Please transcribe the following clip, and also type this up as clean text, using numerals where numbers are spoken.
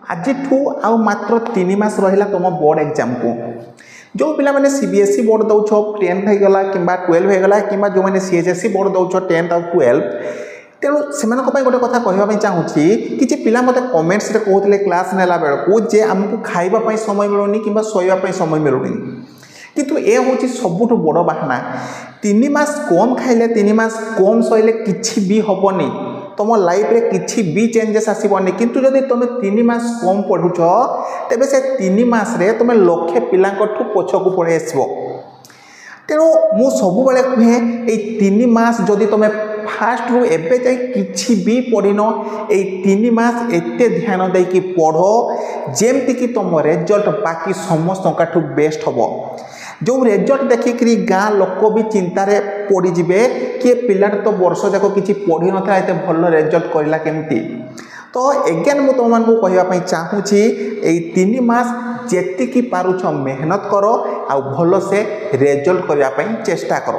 आज मात्र 3 मास रहा तुम बोर्ड एग्जाम को जो पिला मैंने सीबीएसई बोर्ड दौच 10th होगा कि 12 होगा कि जो मैंने सीएचएसई बोर्ड दौच 10th और 12 तेणु से गोटे कथा कहवाई चाहूँगी कि पिला मत कमेंट्स कहते क्लास नेला बेलू जे आमको खावाई समय मिलूनी कि शोवाई समय मिलूनी किंतु ए हूँ सबुठ बड़ बाहाना 3 मास कम खाइले 3 मास कम शोले किसी भी हेनी तुम लाइफ रे किसी भी चेंजेस आसबनी किंतु जदि तुम 3 मास कम पढ़ुच तेबे से 3 मास रे तुम लक्षे पिला पछकू पड़े आसब तेणु मु सब बेले कहे ये 3 मास जदि तुम फास्ट रू एबे जाए किसी भी पढ़िन ये 3 मास एते ध्यान देकी पढ़ जेमती कि तुम रिजल्ट बाकी समस्त बेस्ट हम जो रिजल्ट देखिकी गाँ लोक भी चिंतार पड़े कि पिला तो वर्ष जाक कि पढ़ी ना एत भल रिजल्ट करला केमती तो एगेन मु तुम मानक कहवाई चाहूँगी ये 3 मास जेतिकी पारुछ मेहनत कर आ भल से रिजल्ट करने चेष्टा कर।